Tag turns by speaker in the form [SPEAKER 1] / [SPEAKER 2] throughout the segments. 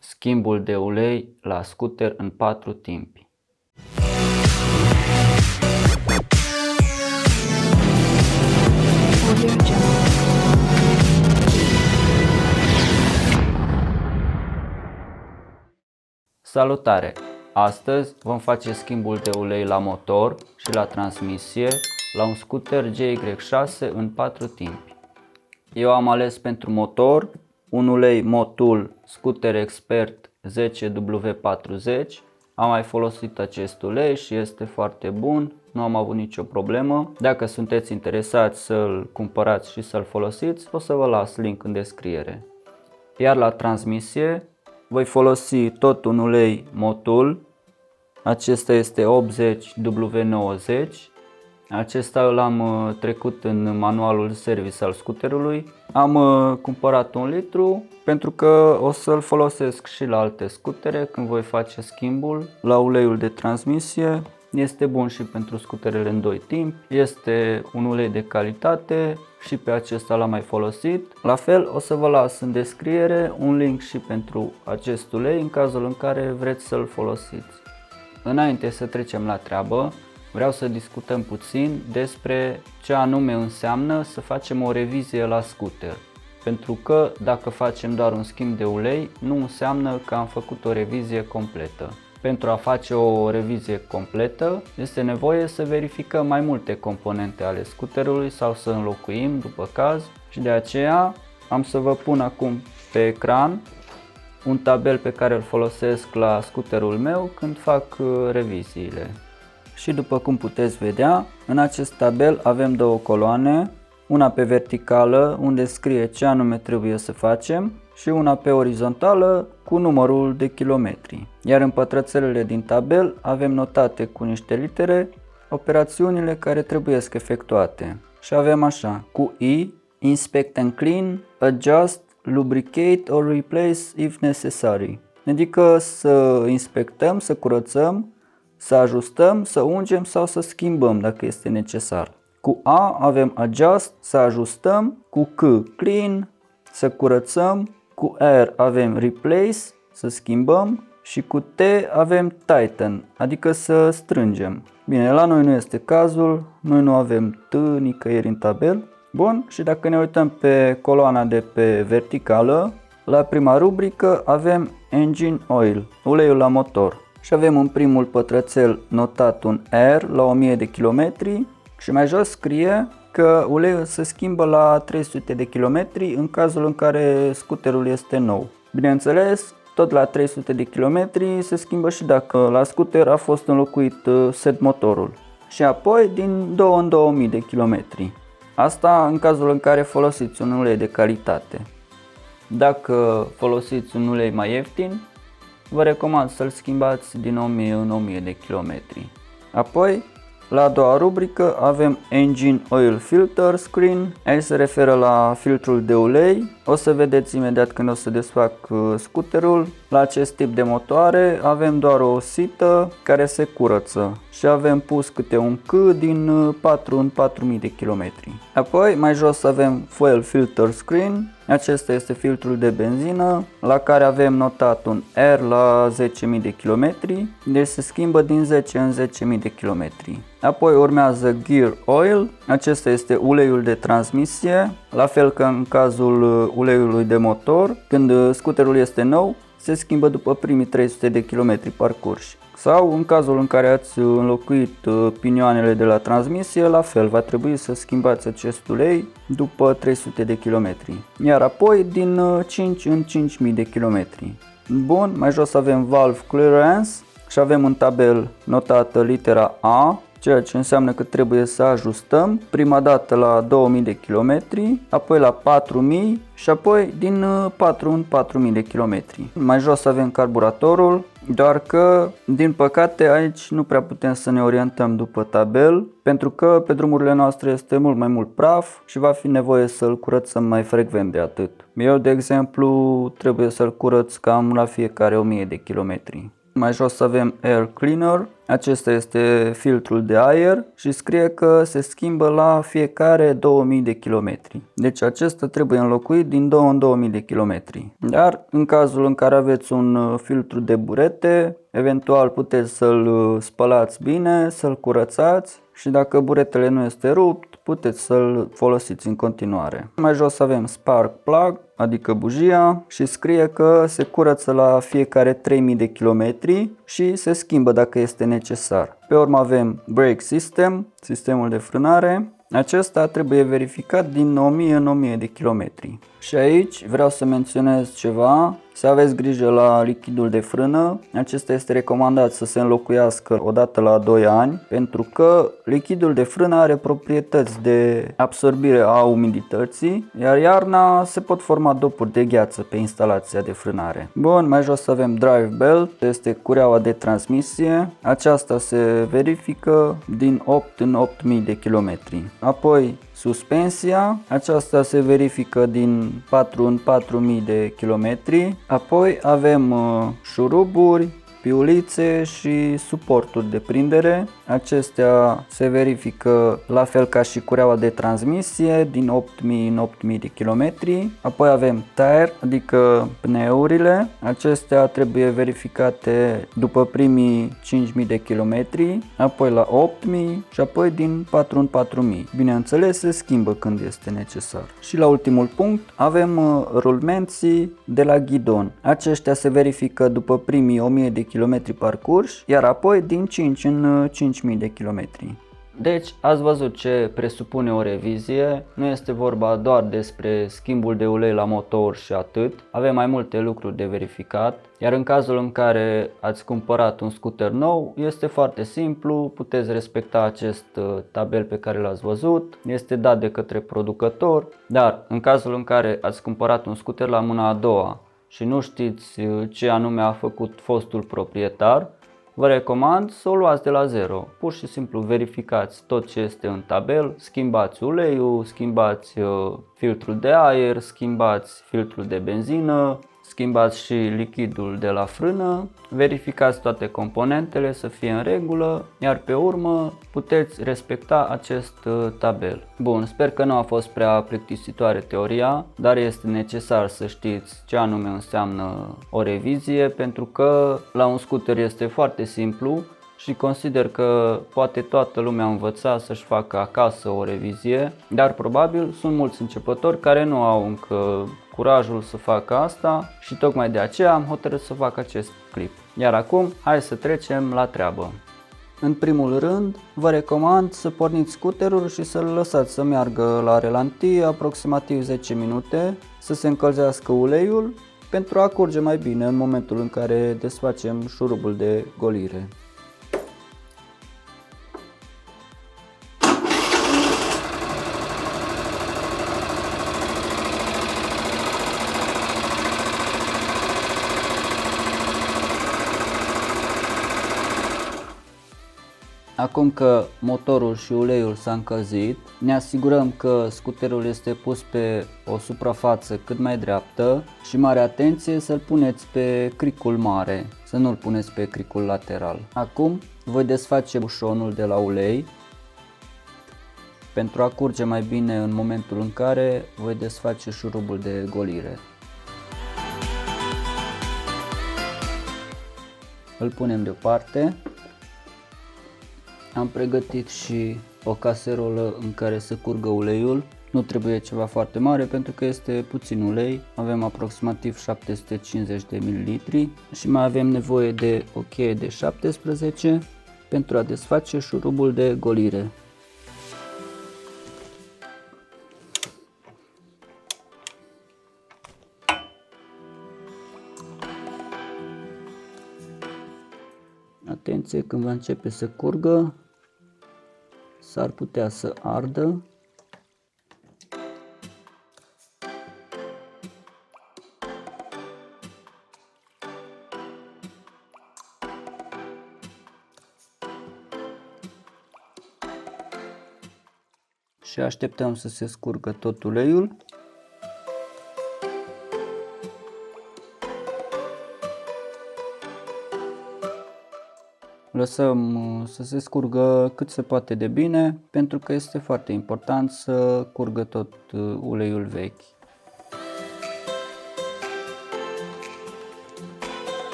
[SPEAKER 1] Schimbul de ulei la scuter în 4 timpi. Salutare! Astăzi vom face schimbul de ulei la motor și la transmisie la un scuter GY6 în 4 timpi. Eu am ales pentru motor un ulei Motul Scooter Expert 10W40. Am mai folosit acest ulei și este foarte bun, nu am avut nicio problemă. Dacă sunteți interesați să-l cumpărați și să-l folosiți, o să vă las link în descriere. Iar la transmisie voi folosi tot un ulei Motul. Acesta este 80W90. Acesta l-am trecut în manualul service al scuterului. Am cumpărat 1 litru pentru că o să-l folosesc și la alte scutere când voi face schimbul la uleiul de transmisie. Este bun și pentru scuterele în 2 timpi. Este un ulei de calitate și pe acesta l-am mai folosit. La fel o să vă las în descriere un link și pentru acest ulei în cazul în care vreți să-l folosiți. Înainte să trecem la treabă, vreau să discutăm puțin despre ce anume înseamnă să facem o revizie la scuter. Pentru că dacă facem doar un schimb de ulei, nu înseamnă că am făcut o revizie completă. Pentru a face o revizie completă, este nevoie să verificăm mai multe componente ale scuterului sau să înlocuim după caz și de aceea am să vă pun acum pe ecran un tabel pe care îl folosesc la scuterul meu când fac reviziile. Și după cum puteți vedea, în acest tabel avem 2 coloane, una pe verticală unde scrie ce anume trebuie să facem și una pe orizontală cu numărul de kilometri. Iar în pătrățelele din tabel avem notate cu niște litere operațiunile care trebuie efectuate. Și avem așa, cu I, Inspect and Clean, Adjust, Lubricate or Replace if necessary. Adică să inspectăm, să curățăm, să ajustăm, să ungem sau să schimbăm dacă este necesar. Cu A avem Adjust, să ajustăm, cu C Clean, să curățăm, cu R avem Replace, să schimbăm și cu T avem Tighten, adică să strângem. Bine, la noi nu este cazul, noi nu avem T nicăieri în tabel. Bun, și dacă ne uităm pe coloana de pe verticală, la prima rubrică avem Engine Oil, uleiul la motor. Și avem în primul pătrățel notat un R la 1000 de km și mai jos scrie că uleiul se schimbă la 300 de km în cazul în care scuterul este nou. Bineînțeles, tot la 300 de km se schimbă și dacă la scuter a fost înlocuit set motorul. Și apoi din 2 în 2000 de km. Asta în cazul în care folosiți un ulei de calitate. Dacă folosiți un ulei mai ieftin, vă recomand să-l schimbați din 1000 în 1000 de km. Apoi, la a doua rubrică avem Engine Oil Filter Screen. Aici se referă la filtrul de ulei. O să vedeți imediat când o să desfac scuterul. La acest tip de motoare avem doar o sită care se curăță și avem pus câte un C din 4 în 4000 de km. Apoi mai jos avem Fuel Filter Screen. Acesta este filtrul de benzină la care avem notat un R la 10.000 de km, deci se schimbă din 10 în 10.000 de km. Apoi urmează Gear Oil, acesta este uleiul de transmisie, la fel ca în cazul uleiului de motor, când scuterul este nou, se schimbă după primii 300 de km parcurși. Sau în cazul în care ați înlocuit pinioanele de la transmisie, la fel va trebui să schimbați acest ulei după 300 de km. Iar apoi din 5 în 5000 de km. Bun, mai jos avem Valve Clearance și avem în tabel notată litera A, ceea ce înseamnă că trebuie să ajustăm prima dată la 2000 de km, apoi la 4000 și apoi din 4 în 4000 de km. Mai jos avem carburatorul, doar că din păcate aici nu prea putem să ne orientăm după tabel, pentru că pe drumurile noastre este mult mai mult praf și va fi nevoie să-l curățăm mai frecvent de atât. Eu, de exemplu, trebuie să-l curăț cam la fiecare 1000 de km. Mai jos avem Air Cleaner. Acesta este filtrul de aer și scrie că se schimbă la fiecare 2000 de kilometri. Deci acesta trebuie înlocuit din 2 în 2000 de kilometri. Dar în cazul în care aveți un filtru de burete, eventual puteți să-l spălați bine, să-l curățați și dacă buretele nu este rupt, puteți să-l folosiți în continuare. Mai jos avem Spark Plug, adică bujia, și scrie că se curăță la fiecare 3000 de kilometri și se schimbă dacă este necesar. Pe urmă avem Brake System, sistemul de frânare. Acesta trebuie verificat din 1000 în 1000 de kilometri. Și aici vreau să menționez ceva, să aveți grijă la lichidul de frână. Acesta este recomandat să se înlocuiască odată la 2 ani, pentru că lichidul de frână are proprietăți de absorbire a umidității, iar iarna se pot forma dopuri de gheață pe instalația de frânare. Bun, mai jos avem Drive Belt, este cureaua de transmisie. Aceasta se verifică din 8 în 8000 de kilometri. Apoi suspensia, aceasta se verifică din 4 în 4000 de kilometri. Apoi avem șuruburi, piulițe și suporturi de prindere. Acestea se verifică la fel ca și cureaua de transmisie din 8000 în 8000 de kilometri. Apoi avem tire, adică pneurile. Acestea trebuie verificate după primii 5000 de kilometri, apoi la 8000 și apoi din 4 în 4000. Bineînțeles, se schimbă când este necesar. Și la ultimul punct avem rulmenții de la ghidon. Aceștia se verifică după primii 1000 de kilometri parcurși, iar apoi din 5 în 5000 de kilometri. Deci ați văzut ce presupune o revizie, nu este vorba doar despre schimbul de ulei la motor și atât, avem mai multe lucruri de verificat, iar în cazul în care ați cumpărat un scooter nou, este foarte simplu, puteți respecta acest tabel pe care l-ați văzut, este dat de către producător, dar în cazul în care ați cumpărat un scooter la mâna a doua și nu știți ce anume a făcut fostul proprietar, vă recomand să o luați de la zero. Pur și simplu verificați tot ce este în tabel, schimbați uleiul, schimbați filtrul de aer, schimbați filtrul de benzină, schimbați și lichidul de la frână, verificați toate componentele să fie în regulă, iar pe urmă puteți respecta acest tabel. Bun, sper că nu a fost prea plictisitoare teoria, dar este necesar să știți ce anume înseamnă o revizie, pentru că la un scooter este foarte simplu și consider că poate toată lumea învăța să-și facă acasă o revizie, dar probabil sunt mulți începători care nu au încă curajul să facă asta și tocmai de aceea am hotărât să fac acest clip. Iar acum, hai să trecem la treabă. În primul rând, vă recomand să porniți scooterul și să-l lăsați să meargă la relantii aproximativ 10 minute, să se încălzească uleiul pentru a curge mai bine în momentul în care desfacem șurubul de golire. Acum că motorul și uleiul s-a încălzit, ne asigurăm că scuterul este pus pe o suprafață cât mai dreaptă și mare atenție să-l puneți pe cricul mare, să nu-l puneți pe cricul lateral. Acum voi desface bușonul de la ulei pentru a curge mai bine în momentul în care voi desface șurubul de golire. Îl punem deoparte. Am pregătit și o caserolă în care să curgă uleiul. Nu trebuie ceva foarte mare pentru că este puțin ulei. Avem aproximativ 750 de ml și mai avem nevoie de o cheie de 17 pentru a desface șurubul de golire. Atenție, când va începe să curgă, s-ar putea să ardă. Și așteptăm să se scurgă tot uleiul. lăsăm să se scurgă cât se poate de bine, pentru că este foarte important să curgă tot uleiul vechi.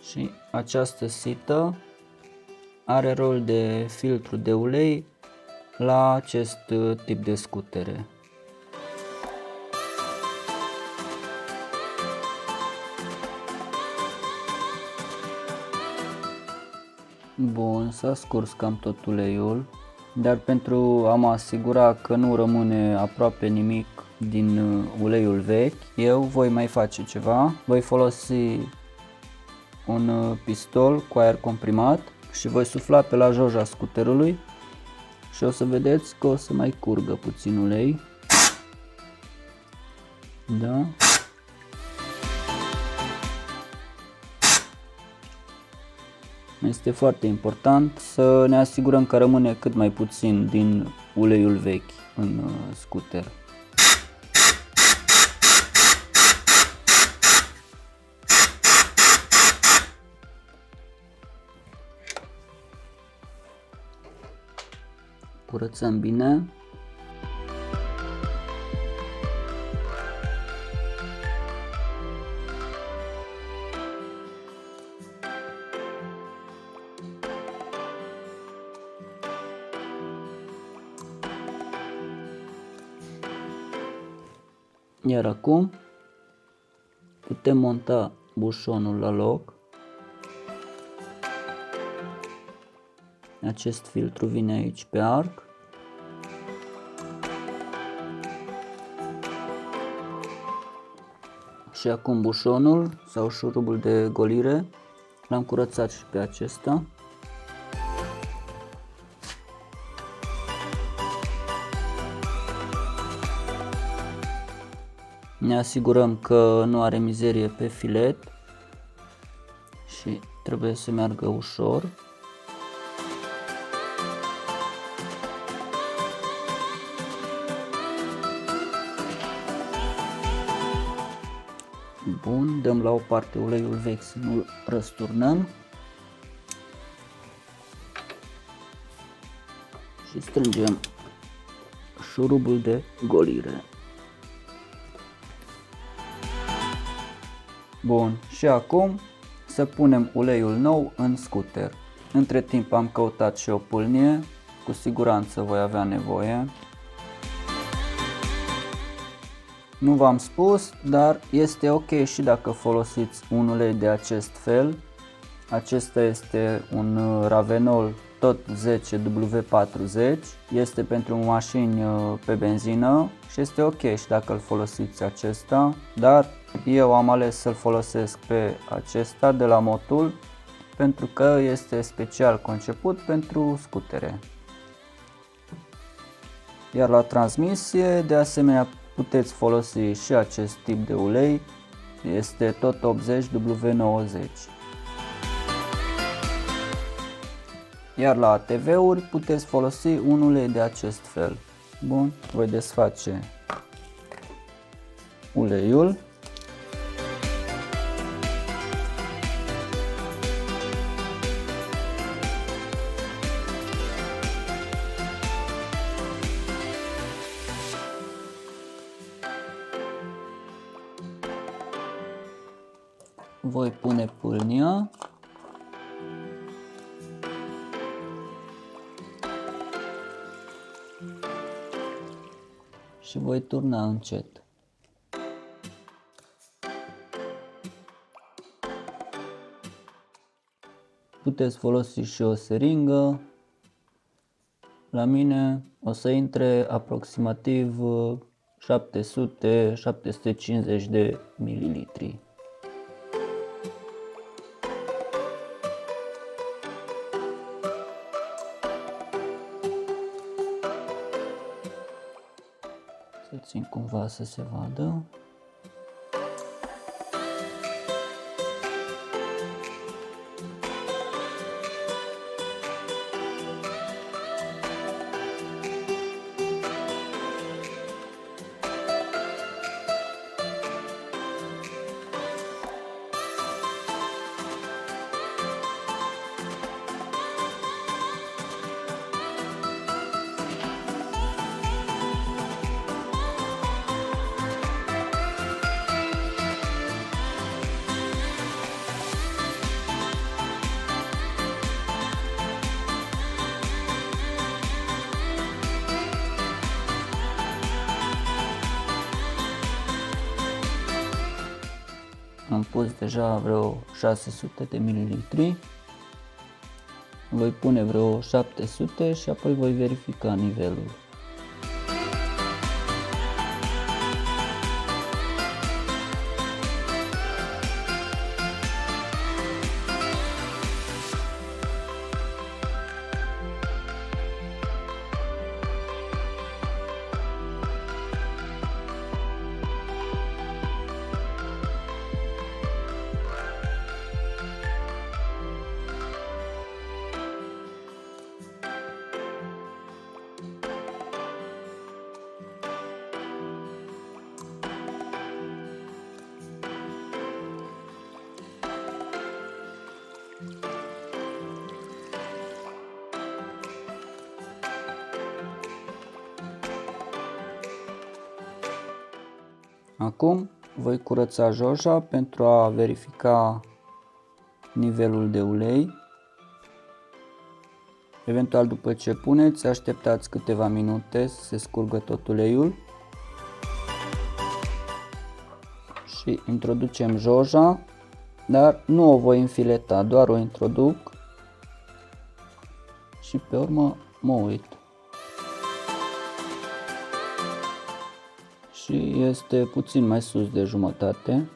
[SPEAKER 1] Și această sită are rol de filtru de ulei la acest tip de scutere. Bun, s-a scurs cam tot uleiul, dar pentru a mă asigura că nu rămâne aproape nimic din uleiul vechi, eu voi mai face ceva. Voi folosi un pistol cu aer comprimat și voi sufla pe la joja scuterului și o să vedeți că o să mai curgă puțin ulei. Da? Este foarte important să ne asigurăm că rămâne cât mai puțin din uleiul vechi în scuter. Curățăm bine. Iar acum putem monta bușonul la loc. Acest filtru vine aici pe arc. Și acum bușonul sau șurubul de golire. L-am curățat și pe acesta. Ne asigurăm că nu are mizerie pe filet și trebuie să meargă ușor. Bun, dăm la o parte uleiul vechi să nu-l răsturnăm și strângem șurubul de golire. Bun, și acum să punem uleiul nou în scuter. Între timp am căutat și o pâlnie, cu siguranță voi avea nevoie. Nu v-am spus, dar este ok și dacă folosiți un ulei de acest fel. Acesta este un Ravenol tot 10W40, este pentru mașini pe benzină și este ok și dacă îl folosiți acesta, dar eu am ales să-l folosesc pe acesta de la Motul pentru că este special conceput pentru scutere. Iar la transmisie, de asemenea, puteți folosi și acest tip de ulei, este tot 80W90. Iar la ATV-uri puteți folosi un ulei de acest fel. Bun, voi desface uleiul. Voi pune pâlnia. Și voi turna încet. Puteți folosi și o seringă. La mine o să intre aproximativ 700-750 de mililitri. Să țin cumva să se vadă. Am pus deja vreo 600 de mililitri. Voi pune vreo 700 și apoi voi verifica nivelul. Acum voi curăța joja pentru a verifica nivelul de ulei. Eventual, după ce puneți, așteptați câteva minute să se scurgă tot uleiul și introducem joja, dar nu o voi înfileta, doar o introduc și pe urmă mă uit. Și este puțin mai sus de jumătate.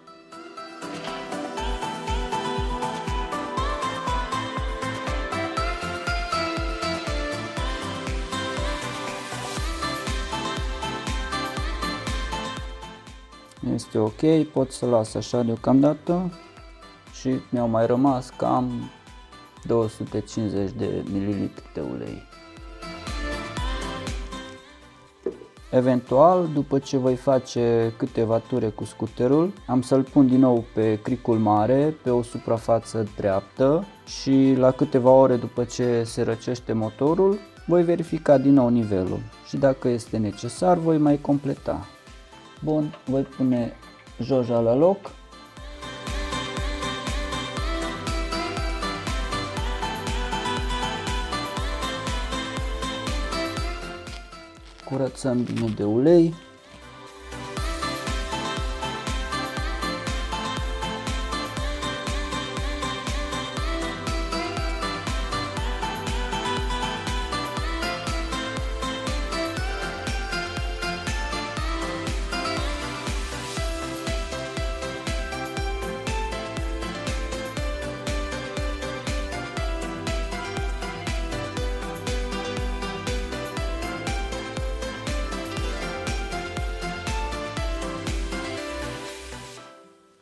[SPEAKER 1] Este ok, pot să las așa deocamdată și mi-au mai rămas cam 250 de ml de ulei. Eventual, după ce voi face câteva ture cu scuterul, am să-l pun din nou pe cricul mare, pe o suprafață dreaptă și la câteva ore după ce se răcește motorul, voi verifica din nou nivelul și dacă este necesar, voi mai completa. Bun, voi pune joja la loc. Curățăm bine de ulei.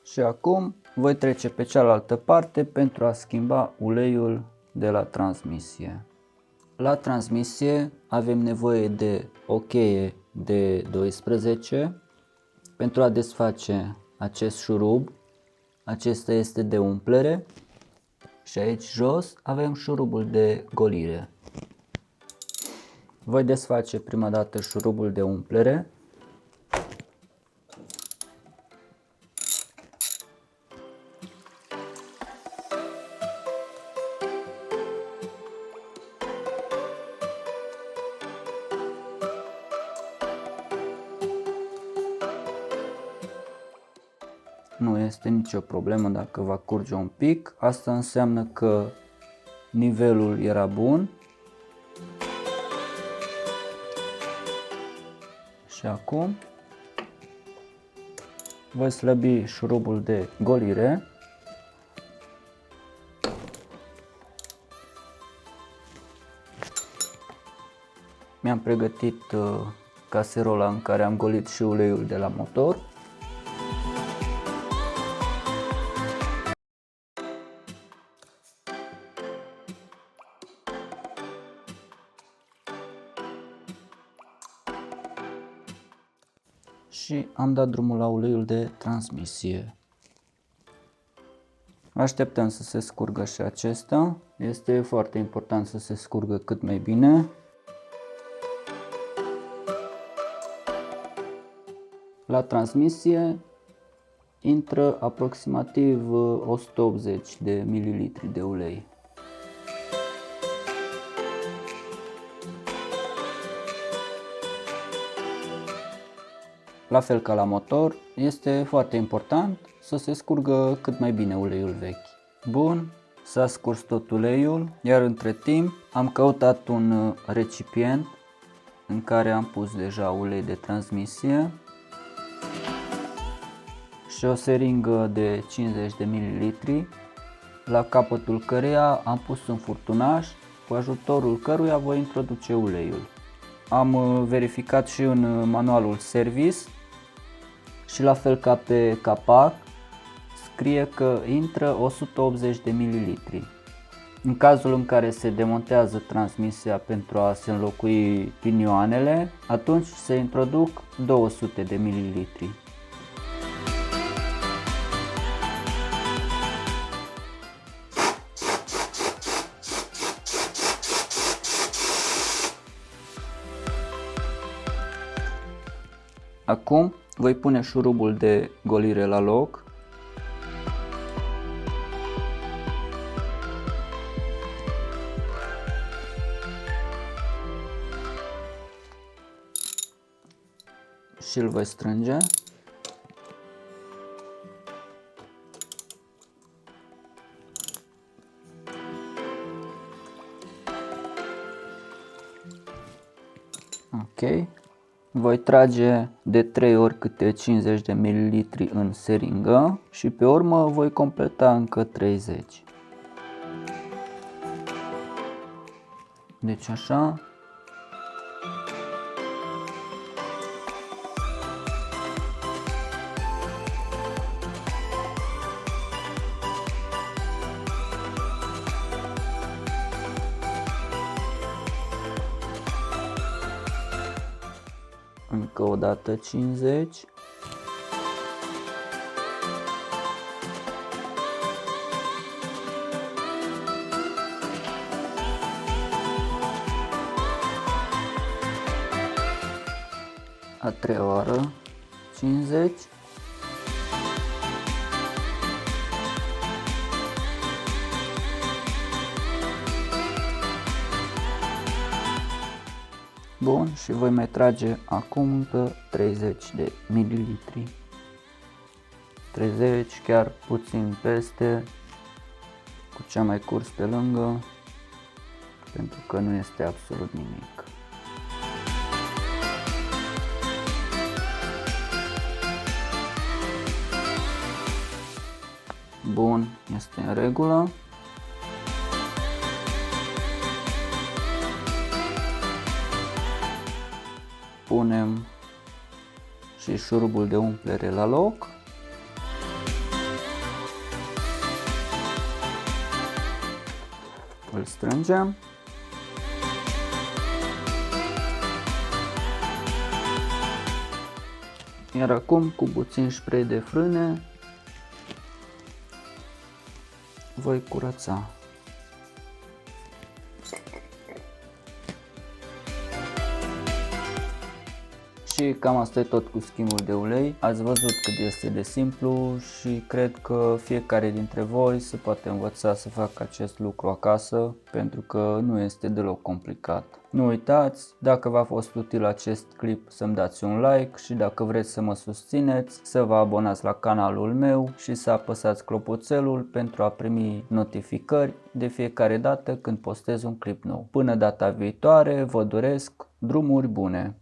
[SPEAKER 1] Și acum voi trece pe cealaltă parte pentru a schimba uleiul de la transmisie. La transmisie avem nevoie de o cheie de 12 pentru a desface acest șurub. Acesta este de umplere și aici jos avem șurubul de golire. Voi desface prima dată șurubul de umplere. Nu este nicio problemă dacă va curge un pic, asta înseamnă că nivelul era bun. Și acum voi slăbi șurubul de golire. Mi-am pregătit caserola în care am golit și uleiul de la motor. Și am dat drumul la uleiul de transmisie. Așteptăm să se scurgă și acesta. Este foarte important să se scurgă cât mai bine. La transmisie intră aproximativ 180 de mililitri de ulei. La fel ca la motor, este foarte important să se scurgă cât mai bine uleiul vechi. Bun, s-a scurs tot uleiul, iar între timp am căutat un recipient în care am pus deja ulei de transmisie și o seringă de 50 de ml, la capătul căreia am pus un furtunaș cu ajutorul căruia voi introduce uleiul. Am verificat și în manualul service și la fel ca pe capac scrie că intră 180 de ml. În cazul în care se demontează transmisia pentru a se înlocui pinioanele, atunci se introduc 200 de ml. Acum voi pune șurubul de golire la loc. Și îl voi strânge. Ok. Voi trage de 3 ori câte 50 de ml în seringă și pe urmă voi completa încă 30. Deci așa. Încă o dată 50. A treia oară 50. Bun, și voi mai trage acum încă 30 de mililitri. 30, chiar puțin peste, cu cea mai curs pe lângă, pentru că nu este absolut nimic. Bun, este în regulă. Punem și șurubul de umplere la loc. Îl strângem. Iar acum, cu puțin spray de frâne, voi curăța. Și cam asta e tot cu schimbul de ulei. Ați văzut cât este de simplu și cred că fiecare dintre voi se poate învăța să facă acest lucru acasă, pentru că nu este deloc complicat. Nu uitați, dacă v-a fost util acest clip, să-mi dați un like și dacă vreți să mă susțineți, să vă abonați la canalul meu și să apăsați clopoțelul pentru a primi notificări de fiecare dată când postez un clip nou. Până data viitoare, vă doresc drumuri bune!